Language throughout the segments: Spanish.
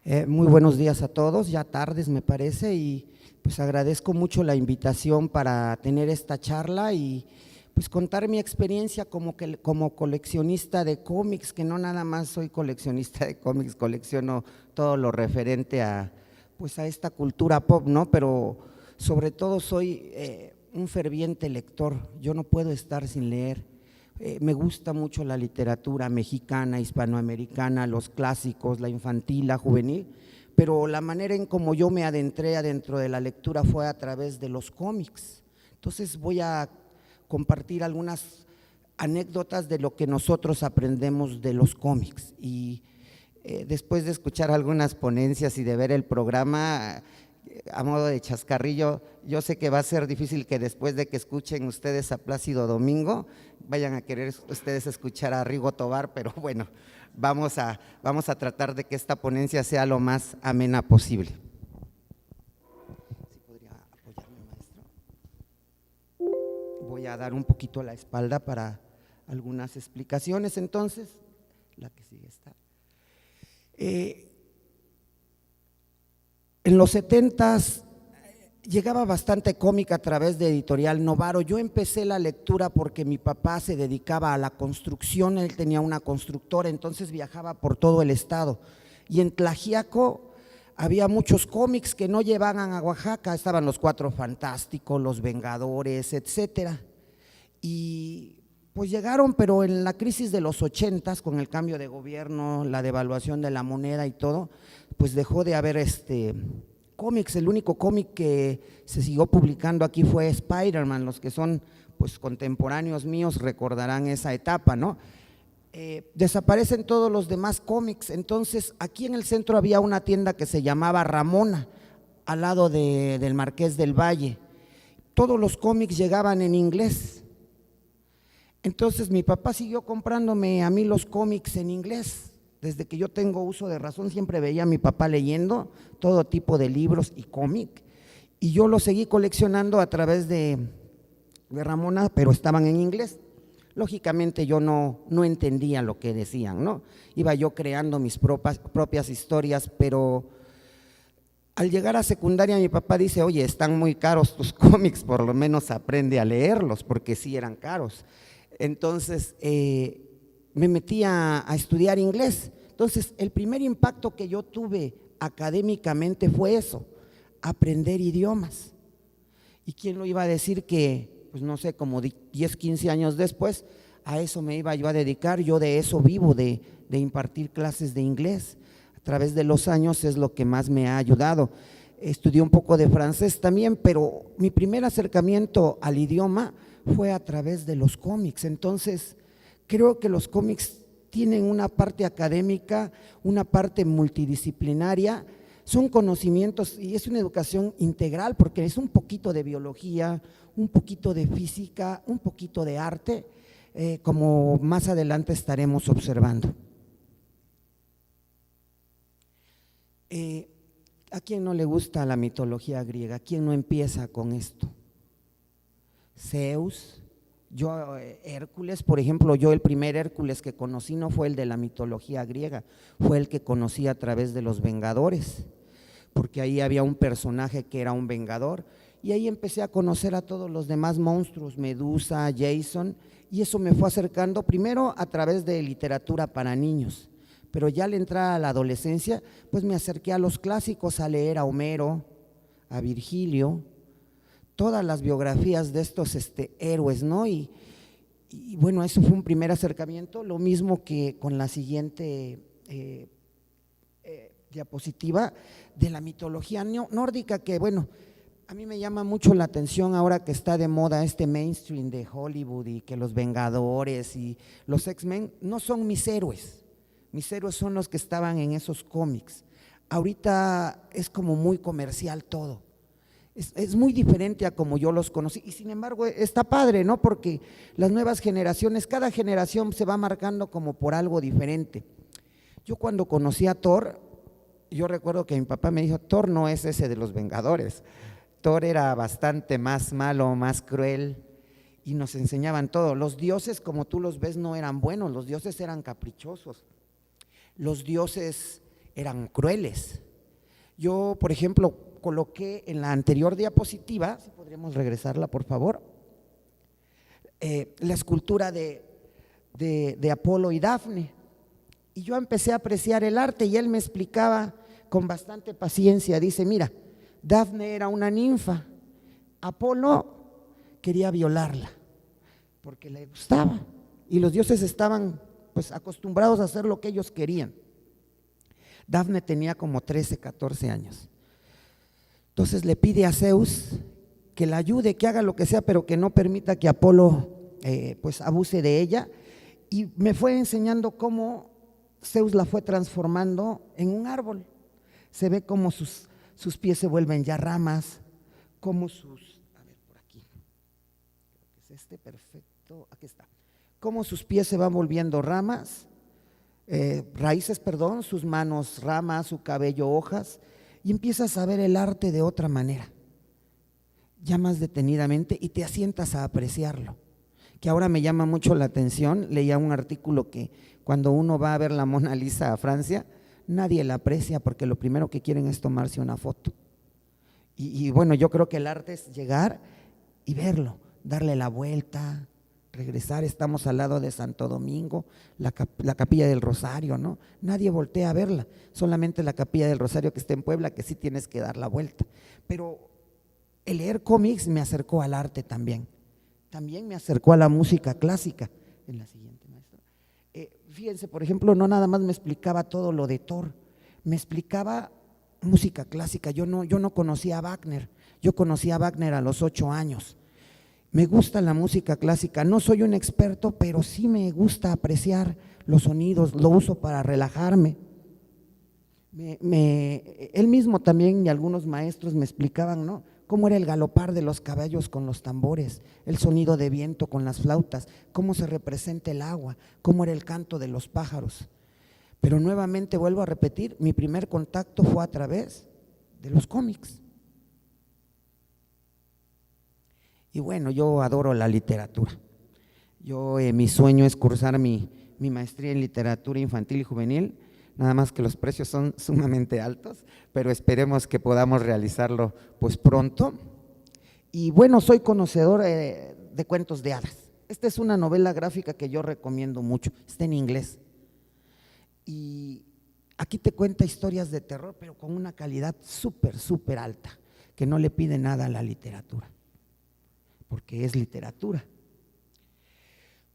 Muy buenos días a todos, ya tardes me parece, y pues agradezco mucho la invitación para tener esta charla y pues contar mi experiencia como coleccionista de cómics, que no nada más soy coleccionista de cómics, colecciono todo lo referente a pues a esta cultura pop, ¿no? Pero sobre todo soy un ferviente lector, yo no puedo estar sin leer. Me gusta mucho la literatura mexicana, hispanoamericana, los clásicos, la infantil, la juvenil, pero la manera en como yo me adentré adentro de la lectura fue a través de los cómics. Entonces voy a compartir algunas anécdotas de lo que nosotros aprendemos de los cómics y después de escuchar algunas ponencias y de ver el programa, a modo de chascarrillo, yo sé que va a ser difícil que después de que escuchen ustedes a Plácido Domingo, vayan a querer ustedes escuchar a Rigo Tobar, pero bueno, vamos a tratar de que esta ponencia sea lo más amena posible. ¿Sí podría apoyarme, maestro? Voy a dar un poquito la espalda para algunas explicaciones, entonces, la que sigue está. En los 70s llegaba bastante cómic a través de Editorial Novaro. Yo empecé la lectura porque mi papá se dedicaba a la construcción, él tenía una constructora, entonces viajaba por todo el estado. Y en Tlaxiaco había muchos cómics que no llevaban a Oaxaca, estaban los Cuatro Fantásticos, los Vengadores, etcétera. Y pues llegaron, pero en la crisis de los 80s, con el cambio de gobierno, la devaluación de la moneda y todo, pues dejó de haber cómics. El único cómic que se siguió publicando aquí fue Spider-Man. Los que son pues contemporáneos míos recordarán esa etapa, ¿no? Desaparecen todos los demás cómics. Entonces aquí en el centro había una tienda que se llamaba Ramona, al lado del Marqués del Valle. Todos los cómics llegaban en inglés. Entonces mi papá siguió comprándome a mí los cómics en inglés. Desde que yo tengo uso de razón siempre veía a mi papá leyendo todo tipo de libros y cómic, y yo los seguí coleccionando a través de Ramona, pero estaban en inglés. Lógicamente yo no entendía lo que decían, ¿no? Iba yo creando mis propias historias, pero al llegar a secundaria mi papá dice: oye, están muy caros tus cómics, por lo menos aprende a leerlos, porque sí eran caros. Entonces me metí a estudiar inglés. Entonces el primer impacto que yo tuve académicamente fue eso, aprender idiomas. ¿Y quién lo iba a decir que, pues no sé, como 10, 15 años después, a eso me iba yo a dedicar? Yo de eso vivo, de impartir clases de inglés. A través de los años es lo que más me ha ayudado. Estudié un poco de francés también, pero mi primer acercamiento al idioma fue a través de los cómics. Entonces creo que los cómics tienen una parte académica, una parte multidisciplinaria, son conocimientos y es una educación integral, porque es un poquito de biología, un poquito de física, un poquito de arte, como más adelante estaremos observando. ¿A quién no le gusta la mitología griega? ¿Quién no empieza con esto? Zeus, Hércules, por ejemplo, yo el primer Hércules que conocí no fue el de la mitología griega, fue el que conocí a través de los Vengadores, porque ahí había un personaje que era un vengador, y ahí empecé a conocer a todos los demás monstruos, Medusa, Jason, y eso me fue acercando primero a través de literatura para niños, pero ya al entrar a la adolescencia, pues me acerqué a los clásicos, a leer a Homero, a Virgilio, todas las biografías de estos héroes, ¿no? Y bueno, eso fue un primer acercamiento, lo mismo que con la siguiente diapositiva de la mitología nórdica, que bueno, a mí me llama mucho la atención ahora que está de moda mainstream de Hollywood, y que los Vengadores y los X-Men no son mis héroes son los que estaban en esos cómics. Ahorita es como muy comercial todo. Es muy diferente a como yo los conocí, y sin embargo está padre, ¿no? Porque las nuevas generaciones, cada generación se va marcando como por algo diferente. Yo cuando conocí a Thor, yo recuerdo que mi papá me dijo: Thor no es ese de los Vengadores, Thor era bastante más malo, más cruel, y nos enseñaban todo. Los dioses, como tú los ves, no eran buenos, los dioses eran caprichosos, los dioses eran crueles. Yo, por ejemplo, coloqué en la anterior diapositiva, si podríamos regresarla por favor, la escultura de Apolo y Dafne, y yo empecé a apreciar el arte y él me explicaba con bastante paciencia, dice, mira, Dafne era una ninfa, Apolo quería violarla porque le gustaba y los dioses estaban pues acostumbrados a hacer lo que ellos querían. Dafne tenía como 13, 14 años. Entonces le pide a Zeus que la ayude, que haga lo que sea, pero que no permita que Apolo pues abuse de ella. Y me fue enseñando cómo Zeus la fue transformando en un árbol. Se ve cómo sus pies se vuelven ya ramas, cómo a ver por aquí, creo que es perfecto, aquí está. Cómo sus pies se van volviendo ramas, raíces, perdón, sus manos ramas, su cabello hojas, y empiezas a ver el arte de otra manera, ya más detenidamente, y te asientas a apreciarlo. Que ahora me llama mucho la atención, leía un artículo que cuando uno va a ver la Mona Lisa a Francia, nadie la aprecia porque lo primero que quieren es tomarse una foto. Y bueno, yo creo que el arte es llegar y verlo, darle la vuelta, regresar. Estamos al lado de Santo Domingo, la Capilla del Rosario, ¿no? Nadie voltea a verla, solamente la Capilla del Rosario que está en Puebla, que sí tienes que dar la vuelta. Pero el leer cómics me acercó al arte también me acercó a la música clásica. En la siguiente, maestra. Fíjense, por ejemplo, no nada más me explicaba todo lo de Thor, me explicaba música clásica. Yo no conocía a Wagner, yo conocí a Wagner a los 8 años. Me gusta la música clásica, no soy un experto, pero sí me gusta apreciar los sonidos, lo uso para relajarme. Él mismo también y algunos maestros me explicaban, ¿no?, cómo era el galopar de los caballos con los tambores, el sonido de viento con las flautas, cómo se representa el agua, cómo era el canto de los pájaros. Pero nuevamente vuelvo a repetir, mi primer contacto fue a través de los cómics. Y bueno, yo adoro la literatura. Mi sueño es cursar mi maestría en literatura infantil y juvenil, nada más que los precios son sumamente altos, pero esperemos que podamos realizarlo pues pronto. Y bueno, soy conocedor de cuentos de hadas. Esta es una novela gráfica que yo recomiendo mucho, está en inglés. Y aquí te cuenta historias de terror, pero con una calidad súper alta, que no le pide nada a la literatura, porque es literatura.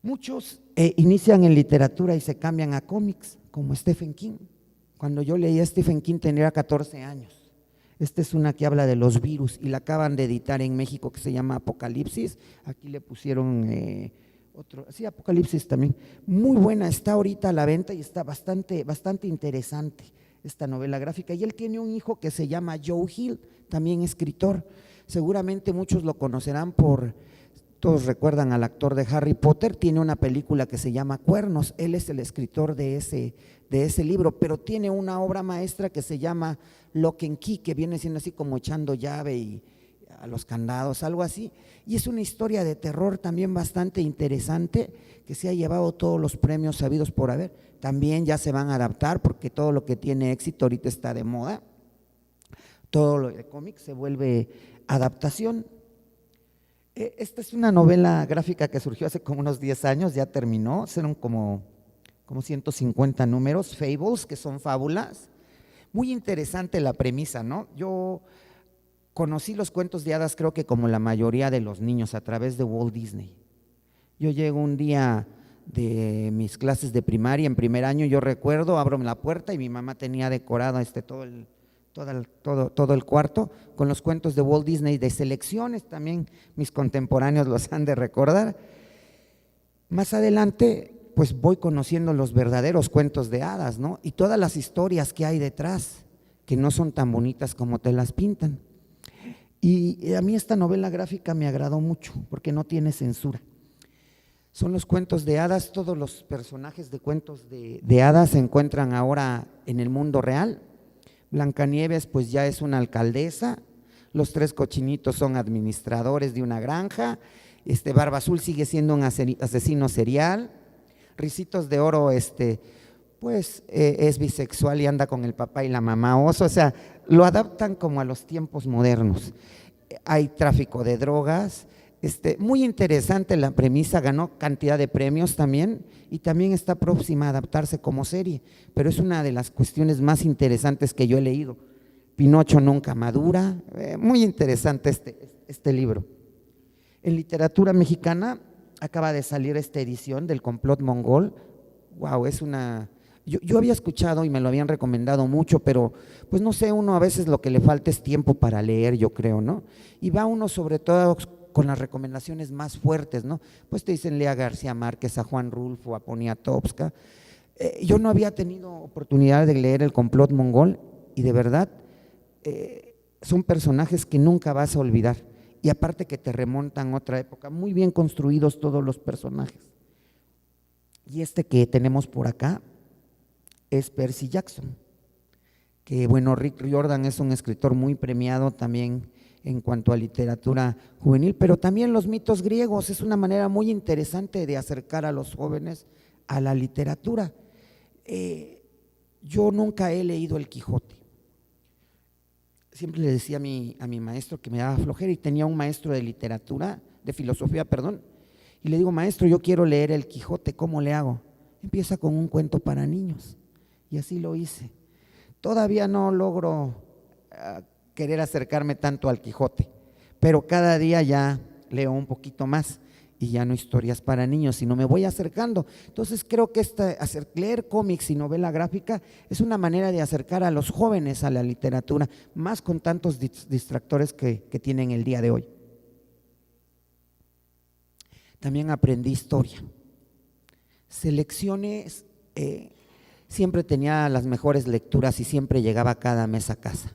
Muchos inician en literatura y se cambian a cómics, como Stephen King. Cuando yo leí a Stephen King tenía 14 años. Esta es una que habla de los virus y la acaban de editar en México, que se llama Apocalipsis. Aquí le pusieron Apocalipsis también. Muy buena, está ahorita a la venta y está bastante interesante esta novela gráfica. Y él tiene un hijo que se llama Joe Hill, también escritor. Seguramente muchos lo conocerán todos recuerdan al actor de Harry Potter, tiene una película que se llama Cuernos, él es el escritor de ese libro, pero tiene una obra maestra que se llama Lock and Key, que viene siendo así como echando llave y a los candados, algo así, y es una historia de terror también bastante interesante, que se ha llevado todos los premios sabidos por haber. También ya se van a adaptar porque todo lo que tiene éxito ahorita está de moda, todo lo de cómics se vuelve adaptación. Esta es una novela gráfica que surgió hace como unos 10 años, ya terminó, fueron como 150 números, Fables, que son fábulas. Muy interesante la premisa, ¿no? Yo conocí los cuentos de hadas, creo que como la mayoría de los niños, a través de Walt Disney. Yo llego un día de mis clases de primaria, en primer año, yo recuerdo, abro la puerta y mi mamá tenía decorado todo el cuarto con los cuentos de Walt Disney, de selecciones, también mis contemporáneos los han de recordar. Más adelante pues voy conociendo los verdaderos cuentos de hadas, ¿no? Y todas las historias que hay detrás, que no son tan bonitas como te las pintan. Y a mí esta novela gráfica me agradó mucho porque no tiene censura. Son los cuentos de hadas, todos los personajes de cuentos de hadas se encuentran ahora en el mundo real. Blancanieves pues ya es una alcaldesa, los 3 cochinitos son administradores de una granja, Barba Azul sigue siendo un asesino serial, Ricitos de Oro pues es bisexual y anda con el papá y la mamá oso, o sea, lo adaptan como a los tiempos modernos. Hay tráfico de drogas, muy interesante la premisa, ganó cantidad de premios también y también está próxima a adaptarse como serie, pero es una de las cuestiones más interesantes que yo he leído. Pinocho nunca madura, muy interesante este libro. En literatura mexicana acaba de salir esta edición del Complot Mongol. Wow, es una… Yo había escuchado y me lo habían recomendado mucho, pero pues no sé, uno a veces lo que le falta es tiempo para leer, yo creo, ¿no? Y va uno sobre todo con las recomendaciones más fuertes, ¿no? Pues te dicen lea a García Márquez, a Juan Rulfo, a Poniatowska. Yo no había tenido oportunidad de leer El Complot Mongol y de verdad son personajes que nunca vas a olvidar y aparte que te remontan a otra época, muy bien construidos todos los personajes. Y que tenemos por acá es Percy Jackson, que bueno, Rick Riordan es un escritor muy premiado también en cuanto a literatura juvenil, pero también los mitos griegos es una manera muy interesante de acercar a los jóvenes a la literatura. Yo nunca he leído El Quijote. Siempre le decía a mi maestro que me daba flojera y tenía un maestro de literatura, de filosofía, perdón, y le digo, maestro, yo quiero leer El Quijote, ¿cómo le hago? Empieza con un cuento para niños y así lo hice. Todavía no logro querer acercarme tanto al Quijote, pero cada día ya leo un poquito más y ya no historias para niños, sino me voy acercando. Entonces creo que leer cómics y novela gráfica es una manera de acercar a los jóvenes a la literatura, más con tantos distractores que tienen el día de hoy. También aprendí historia. Selecciones, siempre tenía las mejores lecturas y siempre llegaba cada mes a casa.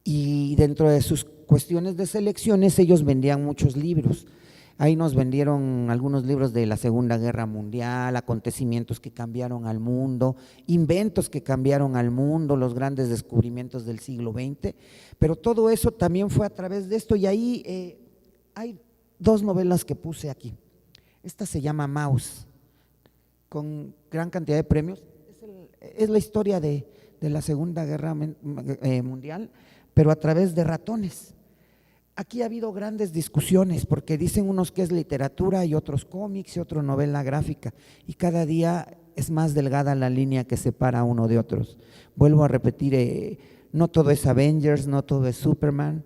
Y dentro de sus cuestiones de selecciones ellos vendían muchos libros. Ahí nos vendieron algunos libros de la Segunda Guerra Mundial, acontecimientos que cambiaron al mundo, inventos que cambiaron al mundo, los grandes descubrimientos del siglo XX, pero todo eso también fue a través de esto y ahí hay dos novelas que puse aquí. Esta se llama Maus, con gran cantidad de premios, es la historia de la Segunda Guerra Mundial, pero a través de ratones. Aquí ha habido grandes discusiones porque dicen unos que es literatura y otros cómics y otros novela gráfica y cada día es más delgada la línea que separa uno de otros. Vuelvo a repetir, no todo es Avengers, no todo es Superman,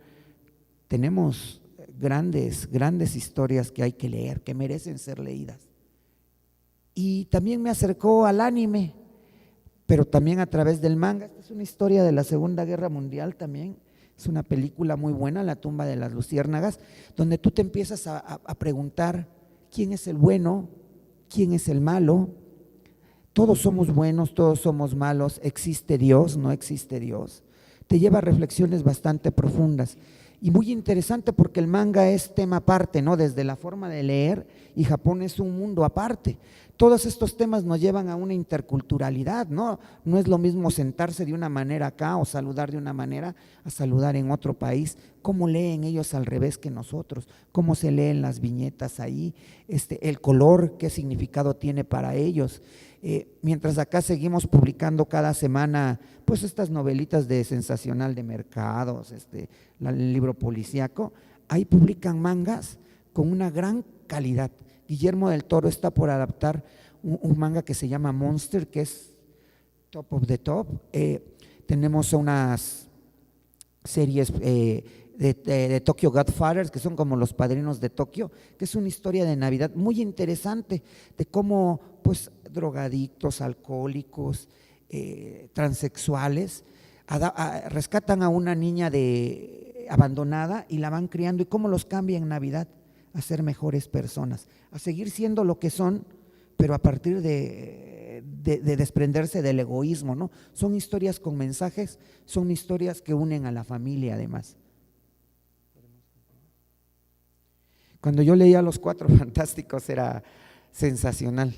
tenemos grandes historias que hay que leer, que merecen ser leídas. Y también me acercó al anime, pero también a través del manga. Esta es una historia de la Segunda Guerra Mundial también. Es una película muy buena, La tumba de las luciérnagas, donde tú te empiezas a preguntar quién es el bueno, quién es el malo. Todos somos buenos, todos somos malos, ¿existe Dios? ¿No existe Dios? Te lleva a reflexiones bastante profundas y muy interesante porque el manga es tema aparte, ¿no? Desde la forma de leer y Japón es un mundo aparte. Todos estos temas nos llevan a una interculturalidad, ¿no? No es lo mismo sentarse de una manera acá o saludar de una manera a saludar en otro país. ¿Cómo leen ellos al revés que nosotros? ¿Cómo se leen las viñetas ahí? El color, ¿qué significado tiene para ellos? Mientras acá seguimos publicando cada semana pues estas novelitas de sensacional de mercados, el libro policíaco, ahí publican mangas con una gran calidad. Guillermo del Toro está por adaptar un manga que se llama Monster, que es top of the top. Tenemos unas series de Tokyo Godfathers, que son como los padrinos de Tokio, que es una historia de Navidad muy interesante, de cómo pues drogadictos, alcohólicos, transexuales, rescatan a una niña abandonada y la van criando y cómo los cambia en Navidad a ser mejores personas, a seguir siendo lo que son, pero a partir de desprenderse del egoísmo, ¿no? Son historias con mensajes, son historias que unen a la familia además. Cuando yo leía Los Cuatro Fantásticos era sensacional,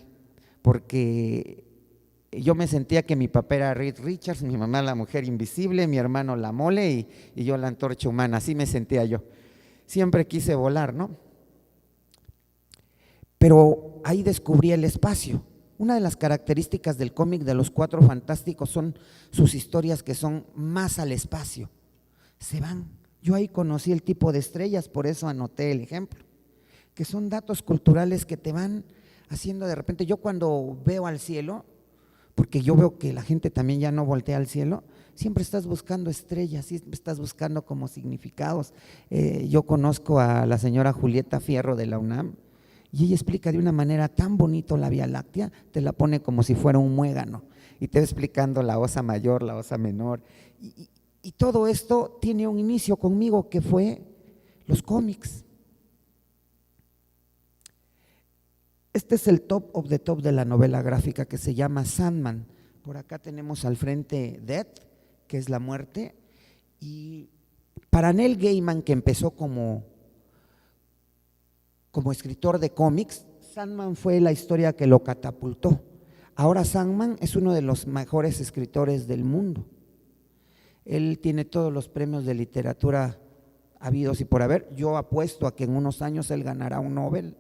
porque yo me sentía que mi papá era Reed Richards, mi mamá la mujer invisible, mi hermano la mole y yo la antorcha humana, así me sentía yo. Siempre quise volar, ¿no? Pero ahí descubrí el espacio Una de las características del cómic de los Cuatro Fantásticos son sus historias que son más al espacio, se van. Yo ahí conocí el tipo de estrellas, por eso anoté el ejemplo, que son datos culturales que te van haciendo de repente. Yo cuando veo al cielo, porque yo veo que la gente también ya no voltea al cielo, siempre estás buscando estrellas, siempre estás buscando como significados. Yo conozco a la señora Julieta Fierro de la UNAM y ella explica de una manera tan bonito la Vía Láctea, te la pone como si fuera un muégano y te va explicando la osa mayor, la osa menor, y todo esto tiene un inicio conmigo que fue los cómics. Este es el top of the top de la novela gráfica que se llama Sandman. Por acá tenemos al frente Death, que es la muerte, y para Neil Gaiman, que empezó como escritor de cómics, Sandman fue la historia que lo catapultó. Ahora Sandman es uno de los mejores escritores del mundo. Él tiene todos los premios de literatura habidos y por haber. Yo apuesto a que en unos años él ganará un Nobel,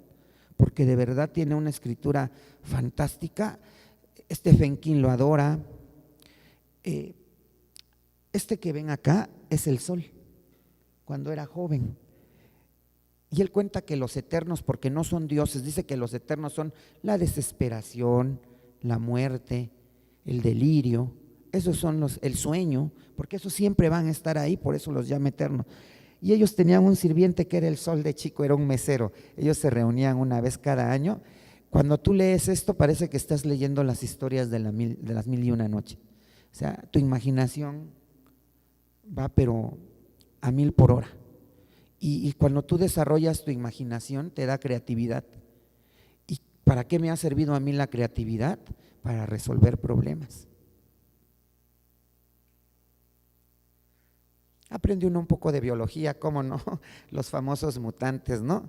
porque de verdad tiene una escritura fantástica. Stephen King lo adora. Este que ven acá es el sol, cuando era joven. Y él cuenta que los eternos, porque no son dioses, dice que los eternos son la desesperación, la muerte, el delirio, esos son el sueño, porque esos siempre van a estar ahí, por eso los llama eternos. Y ellos tenían un sirviente que era el sol de chico, era un mesero. Ellos se reunían una vez cada año. Cuando tú lees esto parece que estás leyendo las historias de las 1001 noche. O sea, tu imaginación va pero a 1000 por hora. Y cuando tú desarrollas tu imaginación te da creatividad. ¿Y para qué me ha servido a mí la creatividad? Para resolver problemas. Aprende uno un poco de biología, cómo no, los famosos mutantes, ¿no?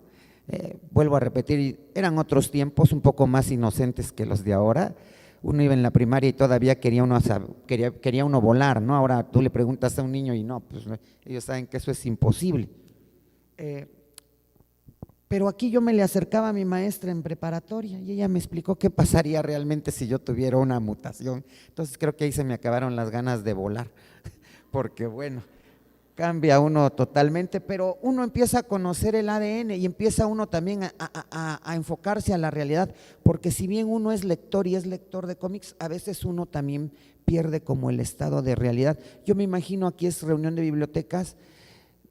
Vuelvo a repetir, eran otros tiempos un poco más inocentes que los de ahora. Uno iba en la primaria y todavía quería uno volar, ¿no? Ahora tú le preguntas a un niño y no, pues ellos saben que eso es imposible. Pero aquí yo me le acercaba a mi maestra en preparatoria y ella me explicó qué pasaría realmente si yo tuviera una mutación. Entonces creo que ahí se me acabaron las ganas de volar, porque bueno, cambia uno totalmente, pero uno empieza a conocer el ADN y empieza uno también a enfocarse a la realidad, porque si bien uno es lector y es lector de cómics, a veces uno también pierde como el estado de realidad. Yo me imagino, aquí es reunión de bibliotecas,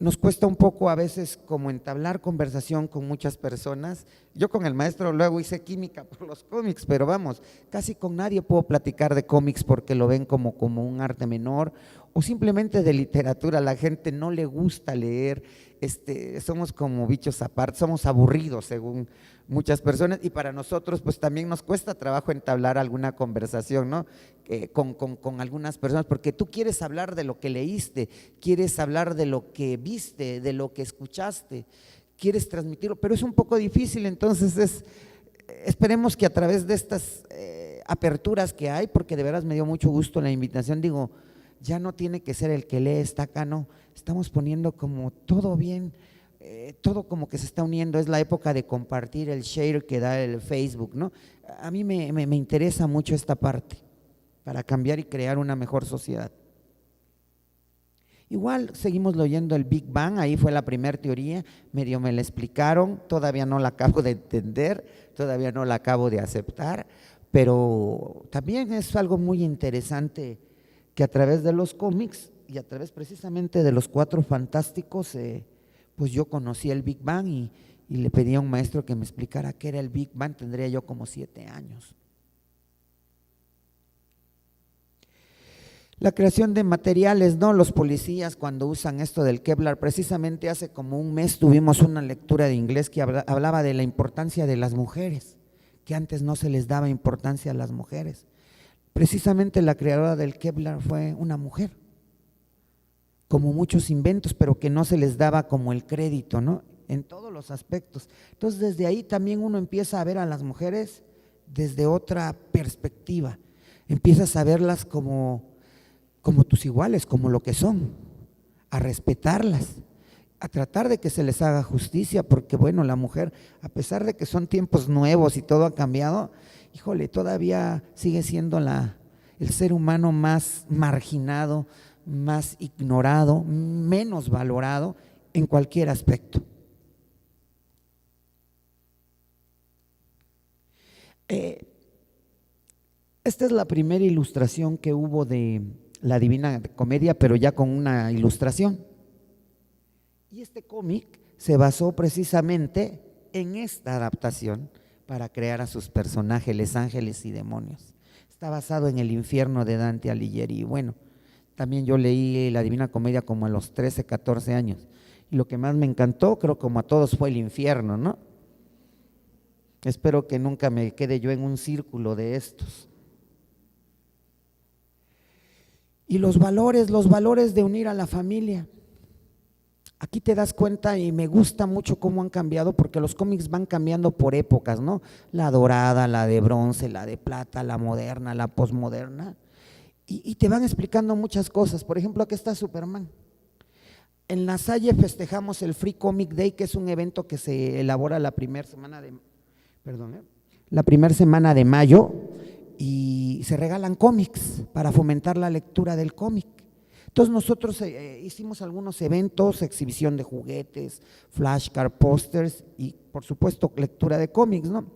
nos cuesta un poco a veces como entablar conversación con muchas personas. Yo con el maestro luego hice química por los cómics, pero vamos, casi con nadie puedo platicar de cómics porque lo ven como un arte menor o simplemente de literatura. A la gente no le gusta leer, somos como bichos aparte, somos aburridos según muchas personas, y para nosotros pues también nos cuesta trabajo entablar alguna conversación, ¿no? Con algunas personas, porque tú quieres hablar de lo que leíste, quieres hablar de lo que viste, de lo que escuchaste, quieres transmitirlo, pero es un poco difícil. Entonces esperemos que a través de estas aperturas que hay, porque de veras me dio mucho gusto la invitación, digo, ya no tiene que ser el que lee, está acá, no, estamos poniendo como todo bien, todo como que se está uniendo. Es la época de compartir, el share que da el Facebook, ¿no? A mí me interesa mucho esta parte para cambiar y crear una mejor sociedad. Igual seguimos leyendo el Big Bang, ahí fue la primera teoría, medio me la explicaron, todavía no la acabo de entender, todavía no la acabo de aceptar, pero también es algo muy interesante que a través de los cómics y a través precisamente de los Cuatro Fantásticos, pues yo conocí el Big Bang y le pedí a un maestro que me explicara qué era el Big Bang. Tendría yo como 7 años. La creación de materiales, ¿no? Los policías cuando usan esto del Kevlar, precisamente hace como un mes tuvimos una lectura de inglés que hablaba de la importancia de las mujeres, que antes no se les daba importancia a las mujeres. Precisamente la creadora del Kevlar fue una mujer, como muchos inventos, pero que no se les daba como el crédito, ¿no? En todos los aspectos. Entonces desde ahí también uno empieza a ver a las mujeres desde otra perspectiva, empiezas a verlas como tus iguales, como lo que son, a respetarlas. a tratar de que se les haga justicia, porque bueno, la mujer, a pesar de que son tiempos nuevos y todo ha cambiado, híjole, todavía sigue siendo el ser humano más marginado, más ignorado, menos valorado en cualquier aspecto. Esta es la primera ilustración que hubo de la Divina Comedia, pero ya con una ilustración. Y este cómic se basó precisamente en esta adaptación para crear a sus personajes, los ángeles y demonios. Está basado en el infierno de Dante Alighieri. Y bueno, también yo leí la Divina Comedia como a los 13, 14 años. Y lo que más me encantó, creo como a todos, fue el infierno, ¿no? Espero que nunca me quede yo en un círculo de estos. Y los valores de unir a la familia. Aquí te das cuenta y me gusta mucho cómo han cambiado, porque los cómics van cambiando por épocas, ¿no? La dorada, la de bronce, la de plata, la moderna, la posmoderna, y te van explicando muchas cosas. Por ejemplo, aquí está Superman. En La Salle festejamos el Free Comic Day, que es un evento que se elabora la primera semana de mayo, y se regalan cómics para fomentar la lectura del cómic. Entonces nosotros hicimos algunos eventos, exhibición de juguetes, flashcard, pósters y por supuesto lectura de cómics, ¿no?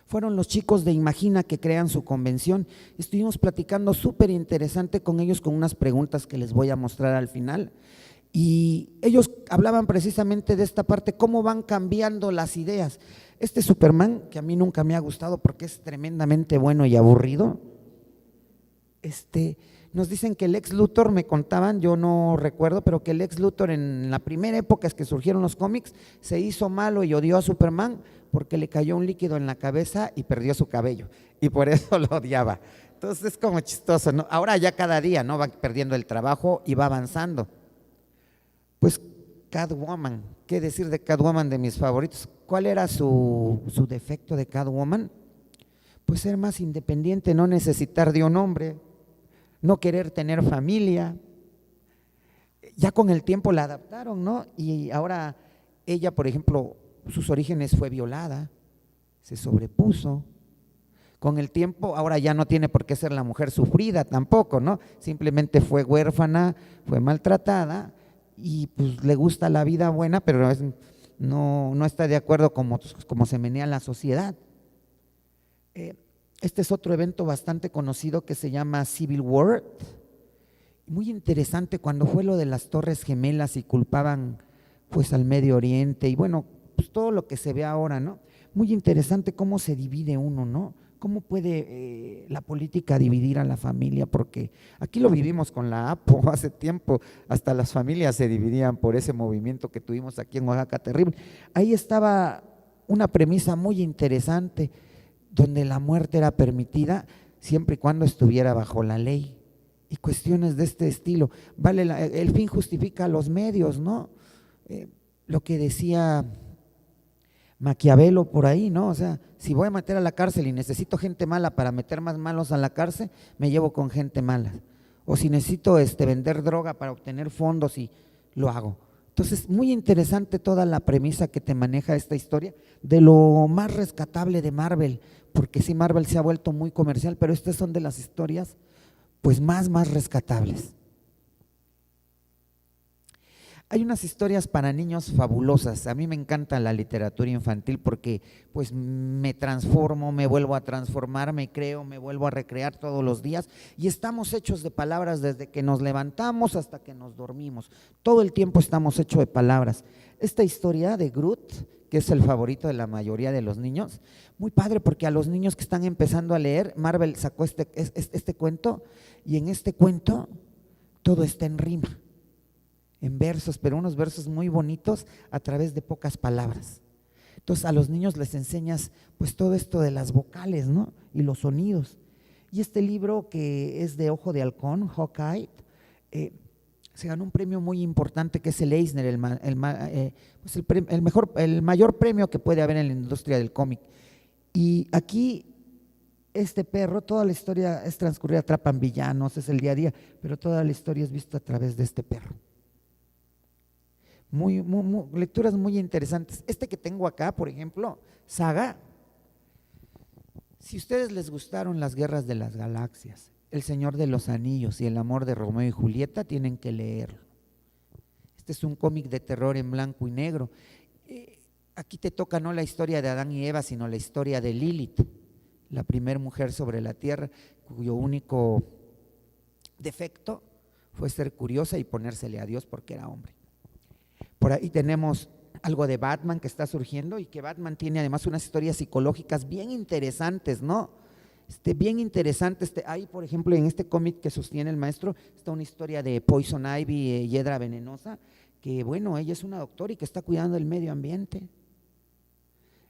Fueron los chicos de Imagina que crean su convención. Estuvimos platicando súper interesante con ellos, con unas preguntas que les voy a mostrar al final. Y ellos hablaban precisamente de esta parte, cómo van cambiando las ideas. Este Superman, que a mí nunca me ha gustado porque es tremendamente bueno y aburrido, nos dicen que el Lex Luthor, me contaban, yo no recuerdo, pero que el Lex Luthor en la primera época es que surgieron los cómics, se hizo malo y odió a Superman porque le cayó un líquido en la cabeza y perdió su cabello, y por eso lo odiaba. Entonces es como chistoso, ¿no? Ahora ya cada día, ¿no? Va perdiendo el trabajo y va avanzando. Pues Catwoman, ¿qué decir de Catwoman, de mis favoritos? ¿Cuál era su defecto de Catwoman? Pues ser más independiente, no necesitar de un hombre, no querer tener familia. Ya con el tiempo la adaptaron, ¿no? Y ahora ella, por ejemplo, sus orígenes fue violada, se sobrepuso. Con el tiempo ahora ya no tiene por qué ser la mujer sufrida tampoco, ¿no? Simplemente fue huérfana, fue maltratada y pues le gusta la vida buena, pero no está de acuerdo como se menea la sociedad. Este es otro evento bastante conocido que se llama Civil War. Muy interesante cuando fue lo de las Torres Gemelas y culpaban pues al Medio Oriente y bueno, pues todo lo que se ve ahora, ¿no? Muy interesante cómo se divide uno, ¿no? Cómo puede la política dividir a la familia, porque aquí lo vivimos con la APO hace tiempo, hasta las familias se dividían por ese movimiento que tuvimos aquí en Oaxaca terrible. Ahí estaba una premisa muy interesante, donde la muerte era permitida siempre y cuando estuviera bajo la ley, y cuestiones de este estilo. El fin justifica los medios, ¿no? Lo que decía Maquiavelo por ahí, ¿no? O sea, si voy a meter a la cárcel y necesito gente mala para meter más malos a la cárcel, me llevo con gente mala. O si necesito vender droga para obtener fondos, y lo hago. Entonces, muy interesante toda la premisa que te maneja esta historia, de lo más rescatable de Marvel, porque sí, Marvel se ha vuelto muy comercial, pero estas son de las historias pues más rescatables. Hay unas historias para niños fabulosas. A mí me encanta la literatura infantil porque pues me transformo, me vuelvo a transformar, me creo, me vuelvo a recrear todos los días, y estamos hechos de palabras desde que nos levantamos hasta que nos dormimos. Todo el tiempo estamos hechos de palabras. Esta historia de Groot, que es el favorito de la mayoría de los niños, muy padre, porque a los niños que están empezando a leer, Marvel sacó este cuento, y en este cuento todo está en rima, en versos, pero unos versos muy bonitos a través de pocas palabras. Entonces a los niños les enseñas pues todo esto de las vocales, ¿no? Y los sonidos. Y este libro, que es de Ojo de Halcón, Hawkeye, se ganó un premio muy importante, que es el Eisner, el mayor premio que puede haber en la industria del cómic. Y aquí este perro, toda la historia es transcurrida, atrapan villanos, es el día a día, pero toda la historia es vista a través de este perro. lecturas muy interesantes. Este que tengo acá, por ejemplo, Saga. Si a ustedes les gustaron las Guerras de las Galaxias, El Señor de los Anillos y El amor de Romeo y Julieta, tienen que leerlo. Este es un cómic de terror en blanco y negro. Aquí te toca no la historia de Adán y Eva, sino la historia de Lilith, la primera mujer sobre la tierra, cuyo único defecto fue ser curiosa y ponérsele a Dios porque era hombre. Por ahí tenemos algo de Batman que está surgiendo y que Batman tiene además unas historias psicológicas bien interesantes, ¿no? Bien interesante. Ahí, por ejemplo, en este cómic que sostiene el maestro, está una historia de Poison Ivy, hiedra venenosa, que bueno, ella es una doctora y que está cuidando el medio ambiente.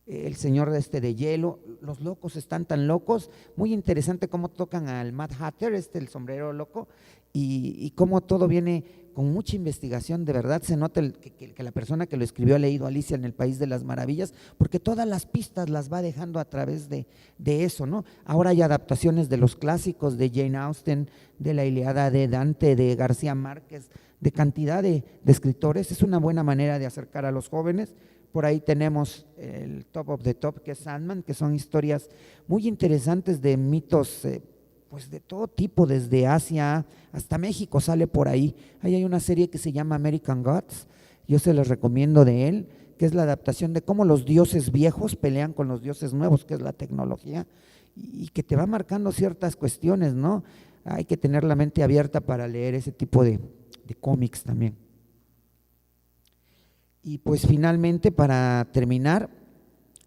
El señor de hielo, los locos están tan locos, muy interesante cómo tocan al Mad Hatter, el sombrero loco, y cómo todo viene con mucha investigación. De verdad se nota que la persona que lo escribió ha leído Alicia en el País de las Maravillas, porque todas las pistas las va dejando a través de eso, ¿no? Ahora hay adaptaciones de los clásicos de Jane Austen, de la Ilíada de Dante, de García Márquez, de cantidad de escritores. Es una buena manera de acercar a los jóvenes. Por ahí tenemos el Top of the Top, que es Sandman, que son historias muy interesantes de mitos, pues de todo tipo, desde Asia hasta México sale por ahí. Ahí hay una serie que se llama American Gods, yo se les recomiendo de él, que es la adaptación de cómo los dioses viejos pelean con los dioses nuevos, que es la tecnología, y que te va marcando ciertas cuestiones, ¿no? Hay que tener la mente abierta para leer ese tipo de cómics también. Y pues finalmente, para terminar,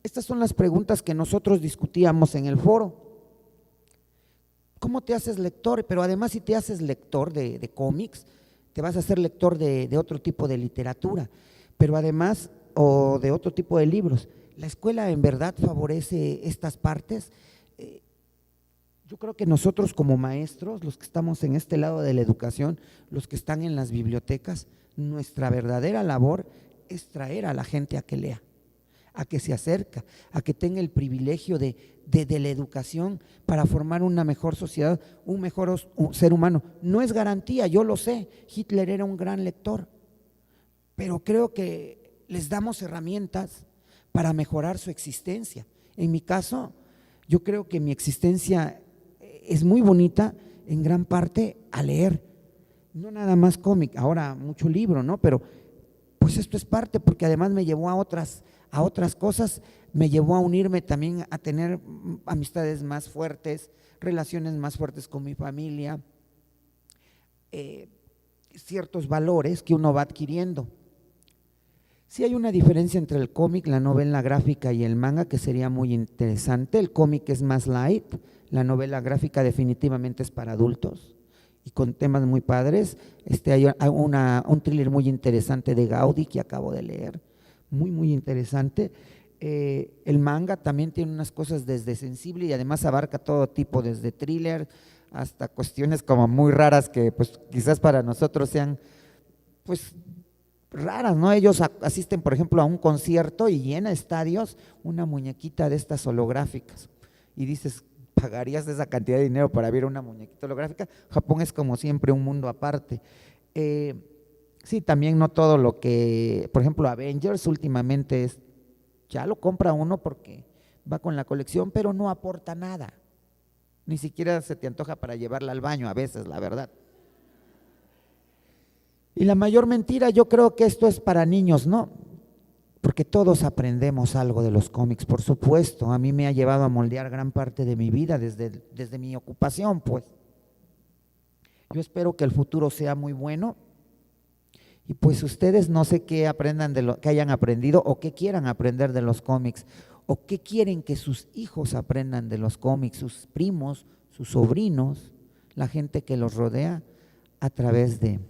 estas son las preguntas que nosotros discutíamos en el foro. ¿Cómo te haces lector? Pero además, si te haces lector de cómics, te vas a hacer lector de otro tipo de literatura, pero además, o de otro tipo de libros. ¿La escuela en verdad favorece estas partes? Yo creo que nosotros como maestros, los que estamos en este lado de la educación, los que están en las bibliotecas, nuestra verdadera labor es traer a la gente a que lea, a que se acerca, a que tenga el privilegio de la educación para formar una mejor sociedad, un mejor ser humano. No es garantía, yo lo sé, Hitler era un gran lector, pero creo que les damos herramientas para mejorar su existencia. En mi caso, yo creo que mi existencia es muy bonita en gran parte a leer, no nada más cómic, ahora mucho libro, ¿no? Pero pues esto es parte, porque además me llevó a otras cosas, me llevó a unirme también, a tener amistades más fuertes, relaciones más fuertes con mi familia, ciertos valores que uno va adquiriendo. Sí hay una diferencia entre el cómic, la novela gráfica y el manga que sería muy interesante. El cómic es más light, la novela gráfica definitivamente es para adultos y con temas muy padres. Hay un thriller muy interesante de Gaudí que acabo de leer, muy interesante. El manga también tiene unas cosas desde sensible y además abarca todo tipo, desde thriller hasta cuestiones como muy raras que pues quizás para nosotros sean pues raras, ¿no? Ellos asisten, por ejemplo, a un concierto y llena estadios una muñequita de estas holográficas y dices, ¿pagarías esa cantidad de dinero para ver una muñequita holográfica? Japón es como siempre un mundo aparte. Sí, también no todo lo que, por ejemplo, Avengers últimamente ya lo compra uno porque va con la colección, pero no aporta nada. Ni siquiera se te antoja para llevarla al baño a veces, la verdad. Y la mayor mentira, yo creo que esto es para niños, ¿no? Porque todos aprendemos algo de los cómics, por supuesto. A mí me ha llevado a moldear gran parte de mi vida desde mi ocupación, pues. Yo espero que el futuro sea muy bueno y pues ustedes no sé qué aprendan que hayan aprendido o qué quieran aprender de los cómics o qué quieren que sus hijos aprendan de los cómics, sus primos, sus sobrinos, la gente que los rodea a través de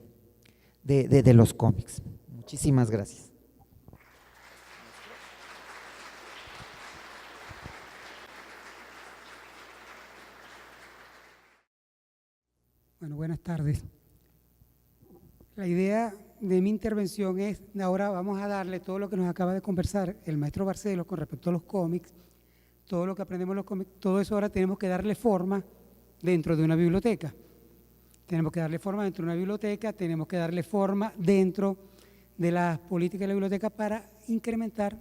los cómics. Muchísimas gracias. Bueno, buenas tardes. La idea de mi intervención es, ahora vamos a darle todo lo que nos acaba de conversar el maestro Barcelos con respecto a los cómics, todo lo que aprendemos en los cómics, todo eso ahora tenemos que darle forma dentro de una biblioteca. Tenemos que darle forma dentro de una biblioteca, tenemos que darle forma dentro de las políticas de la biblioteca para incrementar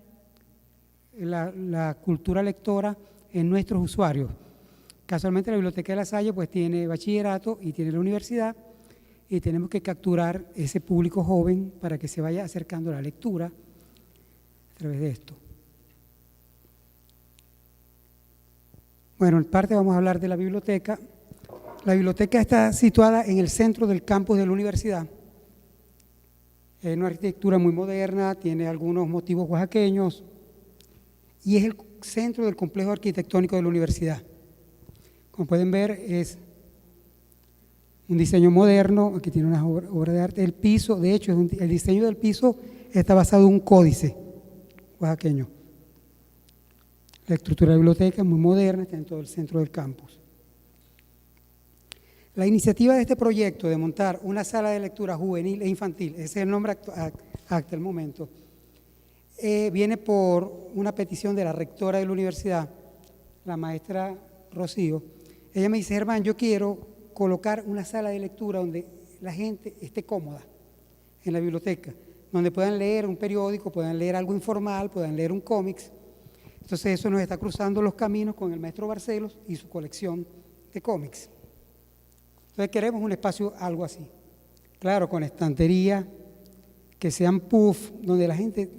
la cultura lectora en nuestros usuarios. Casualmente la Biblioteca de La Salle pues tiene bachillerato y tiene la universidad, y tenemos que capturar ese público joven para que se vaya acercando a la lectura a través de esto. Bueno, en parte vamos a hablar de la biblioteca. La biblioteca está situada en el centro del campus de la universidad. Es una arquitectura muy moderna, tiene algunos motivos oaxaqueños y es el centro del complejo arquitectónico de la universidad. Como pueden ver, es un diseño moderno, aquí tiene unas obras de arte. El piso, de hecho, el diseño del piso está basado en un códice oaxaqueño. La estructura de la biblioteca es muy moderna, está en todo el centro del campus. La iniciativa de este proyecto de montar una sala de lectura juvenil e infantil, ese es el nombre hasta el momento, viene por una petición de la rectora de la universidad, la maestra Rocío. Ella me dice: Germán, yo quiero colocar una sala de lectura donde la gente esté cómoda en la biblioteca, donde puedan leer un periódico, puedan leer algo informal, puedan leer un cómics. Entonces eso nos está cruzando los caminos con el maestro Barcelos y su colección de cómics. Entonces queremos un espacio algo así, claro, con estantería, que sean puff, donde la gente,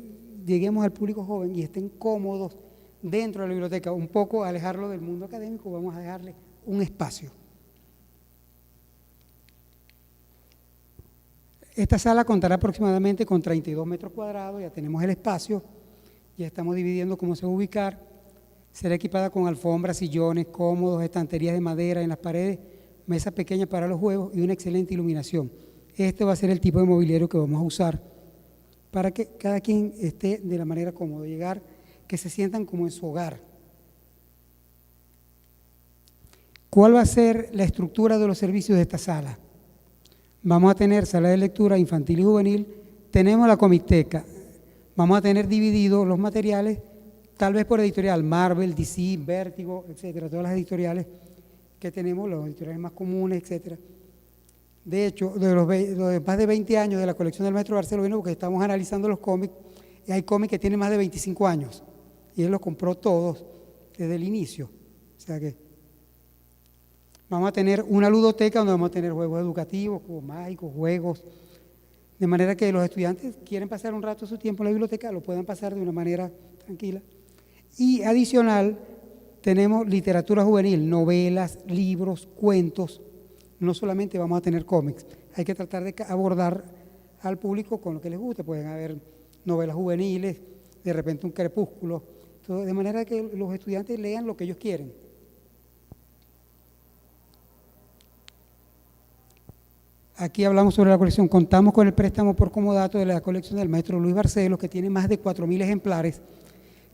lleguemos al público joven y estén cómodos dentro de la biblioteca, un poco alejarlo del mundo académico, vamos a dejarle un espacio. Esta sala contará aproximadamente con 32 metros cuadrados, ya tenemos el espacio, ya estamos dividiendo cómo se va a ubicar. Será equipada con alfombras, sillones cómodos, estanterías de madera en las paredes, mesas pequeñas para los juegos y una excelente iluminación. Este va a ser el tipo de mobiliario que vamos a usar para que cada quien esté de la manera cómoda, llegar, que se sientan como en su hogar. ¿Cuál va a ser la estructura de los servicios de esta sala? Vamos a tener sala de lectura infantil y juvenil, tenemos la comiteca, vamos a tener divididos los materiales, tal vez por editorial, Marvel, DC, Vértigo, etcétera, todas las editoriales que tenemos, los editoriales más comunes, etcétera. De hecho, de los más de 20 años de la colección del maestro Barcelos, porque estamos analizando los cómics, y hay cómics que tienen más de 25 años, y él los compró todos desde el inicio. O sea que vamos a tener una ludoteca donde vamos a tener juegos educativos, juegos mágicos, juegos, de manera que los estudiantes quieren pasar un rato de su tiempo en la biblioteca, lo puedan pasar de una manera tranquila. Y adicional, tenemos literatura juvenil, novelas, libros, cuentos. No solamente vamos a tener cómics, hay que tratar de abordar al público con lo que les guste. Pueden haber novelas juveniles, de repente un crepúsculo, todo, de manera que los estudiantes lean lo que ellos quieren. Aquí hablamos sobre la colección. Contamos con el préstamo por comodato de la colección del maestro Luis Barcelos, que tiene más de 4.000 ejemplares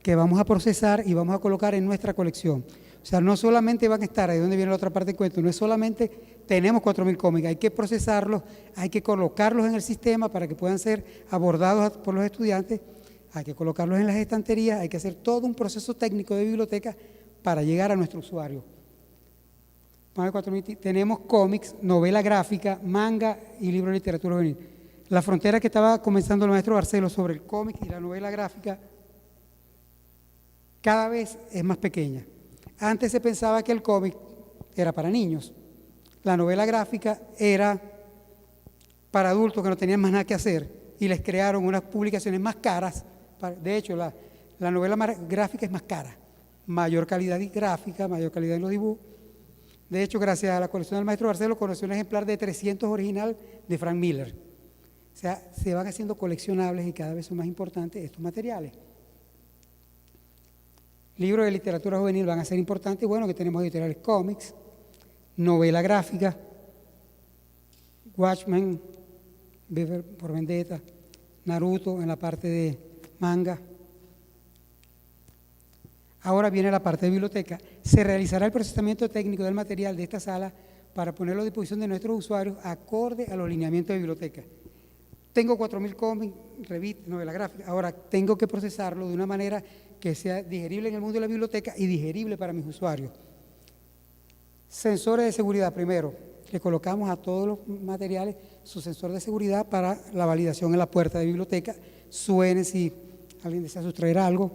que vamos a procesar y vamos a colocar en nuestra colección. O sea, no solamente van a estar, ahí donde viene la otra parte del cuento, no es solamente tenemos 4.000 cómics, hay que procesarlos, hay que colocarlos en el sistema para que puedan ser abordados por los estudiantes, hay que colocarlos en las estanterías, hay que hacer todo un proceso técnico de biblioteca para llegar a nuestro usuario. Más de 4.000, tenemos cómics, novela gráfica, manga y libro de literatura juvenil. La frontera que estaba comenzando el maestro Barcelos sobre el cómic y la novela gráfica cada vez es más pequeña. Antes se pensaba que el cómic era para niños, la novela gráfica era para adultos que no tenían más nada que hacer y les crearon unas publicaciones más caras. De hecho, la novela gráfica es más cara, mayor calidad gráfica, mayor calidad en los dibujos. De hecho, gracias a la colección del maestro Barcelos, conoció un ejemplar de 300 original de Frank Miller. O sea, se van haciendo coleccionables y cada vez son más importantes estos materiales. Libros de literatura juvenil van a ser importantes. Bueno, que tenemos editoriales cómics, novela gráfica, Watchmen, V por Vendetta, Naruto en la parte de manga. Ahora viene la parte de biblioteca. Se realizará el procesamiento técnico del material de esta sala para ponerlo a disposición de nuestros usuarios acorde a los lineamientos de biblioteca. Tengo 4.000 cómics, revistas, novela gráfica, ahora tengo que procesarlo de una manera que sea digerible en el mundo de la biblioteca y digerible para mis usuarios. Sensores de seguridad primero. le colocamos a todos los materiales su sensor de seguridad para la validación en la puerta de biblioteca. Suene si alguien desea sustraer algo.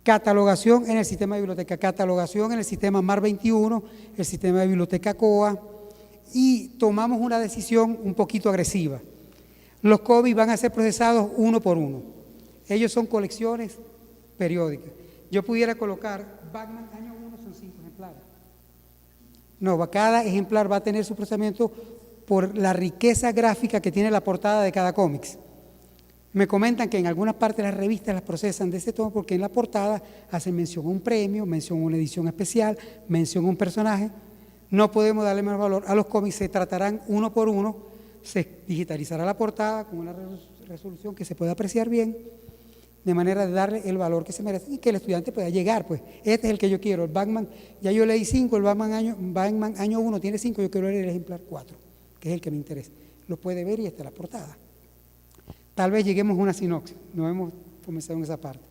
Catalogación en el sistema de biblioteca, catalogación en el sistema MAR 21, el sistema de biblioteca COA, y tomamos una decisión un poquito agresiva. Los cómics van a ser procesados uno por uno. Ellos son colecciones periódicas. Yo pudiera colocar Batman año 1 son 5 ejemplares. No, cada ejemplar va a tener su procesamiento por la riqueza gráfica que tiene la portada de cada cómic. Me comentan que en algunas partes de las revistas las procesan de ese tono porque en la portada hacen mención a un premio, mención a una edición especial, mención a un personaje. No podemos darle más valor a los cómics, se tratarán uno por uno, se digitalizará la portada con una resolución que se pueda apreciar bien, de manera de darle el valor que se merece y que el estudiante pueda llegar, pues, este es el que yo quiero, el Batman, ya yo leí 5, el Batman año 1 tiene 5, yo quiero leer el ejemplar 4, que es el que me interesa. Lo puede ver y está en la portada. Tal vez lleguemos a una sinopsis, no hemos comenzado en esa parte.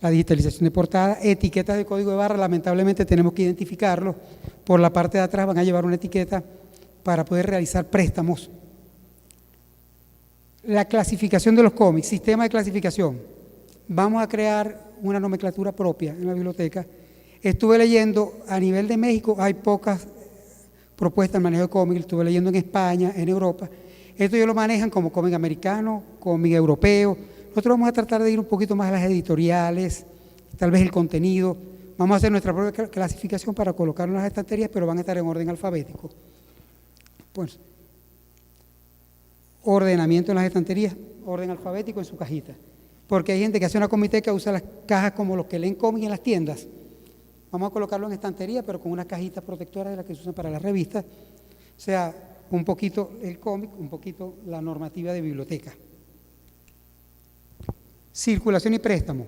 La digitalización de portada, etiquetas de código de barra, lamentablemente tenemos que identificarlo. Por la parte de atrás van a llevar una etiqueta para poder realizar préstamos. La clasificación de los cómics, sistema de clasificación. Vamos a crear una nomenclatura propia en la biblioteca. Estuve leyendo, a nivel de México hay pocas propuestas de manejo de cómics, estuve leyendo en España, en Europa. Esto ellos lo manejan como cómic americano, cómic europeo. Nosotros vamos a tratar de ir un poquito más a las editoriales, tal vez el contenido. Vamos a hacer nuestra propia clasificación para colocarlo en las estanterías, pero van a estar en orden alfabético. Pues, ordenamiento en las estanterías, orden alfabético en su cajita. Porque hay gente que hace una comiteca, usa las cajas como los que leen cómics en las tiendas. Vamos a colocarlo en estantería, pero con unas cajitas protectoras de las que se usan para las revistas. O sea, un poquito el cómic, un poquito la normativa de biblioteca. Circulación y préstamo.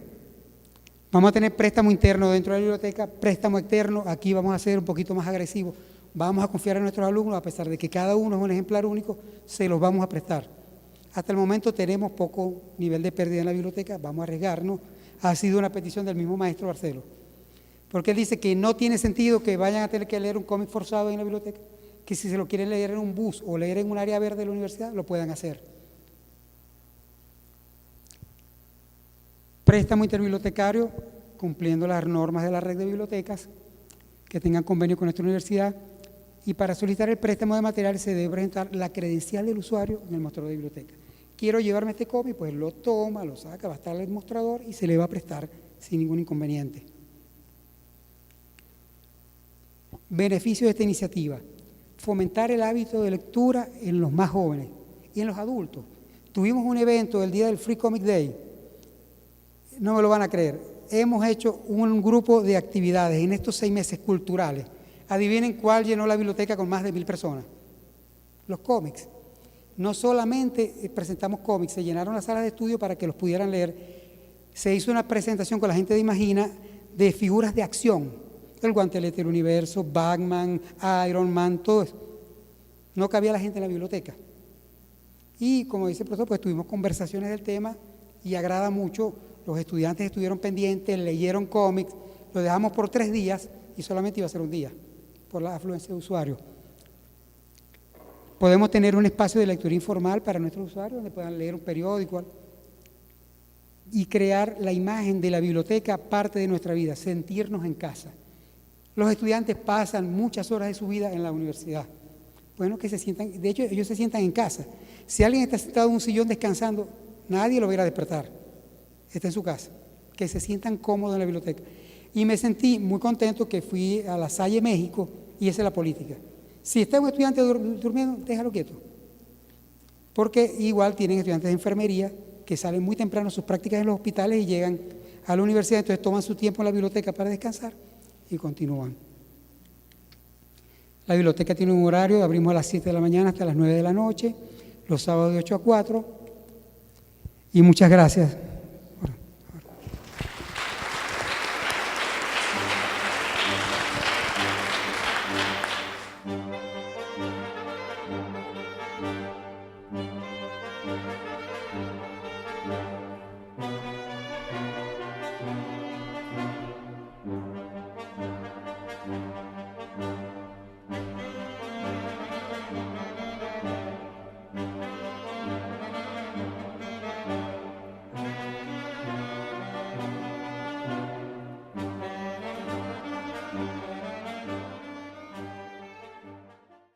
Vamos a tener préstamo interno dentro de la biblioteca, préstamo externo, aquí vamos a ser un poquito más agresivos. Vamos a confiar en nuestros alumnos, a pesar de que cada uno es un ejemplar único, se los vamos a prestar. Hasta el momento tenemos poco nivel de pérdida en la biblioteca, vamos a arriesgarnos. Ha sido una petición del mismo maestro Barcelo, porque él dice que no tiene sentido que vayan a tener que leer un cómic forzado en la biblioteca, que si se lo quieren leer en un bus o leer en un área verde de la universidad, lo puedan hacer. Préstamo interbibliotecario, cumpliendo las normas de la red de bibliotecas, que tengan convenio con nuestra universidad, y para solicitar el préstamo de materiales se debe presentar la credencial del usuario en el mostrador de biblioteca. Quiero llevarme este cómic, pues lo toma, lo saca, va a estar en el mostrador y se le va a prestar sin ningún inconveniente. Beneficio de esta iniciativa: fomentar el hábito de lectura en los más jóvenes y en los adultos. Tuvimos un evento el día del Free Comic Day, no me lo van a creer, hemos hecho un grupo de actividades en estos 6 meses culturales. Adivinen cuál llenó la biblioteca con más de 1000 personas. Los cómics. No solamente presentamos cómics, se llenaron las salas de estudio para que los pudieran leer. Se hizo una presentación con la gente de Imagina de figuras de acción. El guantelete del universo, Batman, Iron Man, todo eso. No cabía la gente en la biblioteca. Y como dice el profesor, pues tuvimos conversaciones del tema y agrada mucho. Los estudiantes estuvieron pendientes, leyeron cómics, lo dejamos por 3 días y solamente iba a ser un día, por la afluencia de usuarios. Podemos tener un espacio de lectura informal para nuestros usuarios, donde puedan leer un periódico y crear la imagen de la biblioteca parte de nuestra vida, sentirnos en casa. Los estudiantes pasan muchas horas de su vida en la universidad. Bueno, que se sientan, de hecho ellos se sientan en casa. Si alguien está sentado en un sillón descansando, nadie lo va a ir a despertar. Está en su casa. Que se sientan cómodos en la biblioteca. Y me sentí muy contento que fui a La Salle, México, y esa es la política. Si está un estudiante durmiendo, déjalo quieto. Porque igual tienen estudiantes de enfermería que salen muy temprano a sus prácticas en los hospitales y llegan a la universidad, entonces toman su tiempo en la biblioteca para descansar y continúan. La biblioteca tiene un horario, abrimos a las 7 de la mañana hasta las 9 de la noche, los sábados de 8 a 4. Y muchas gracias.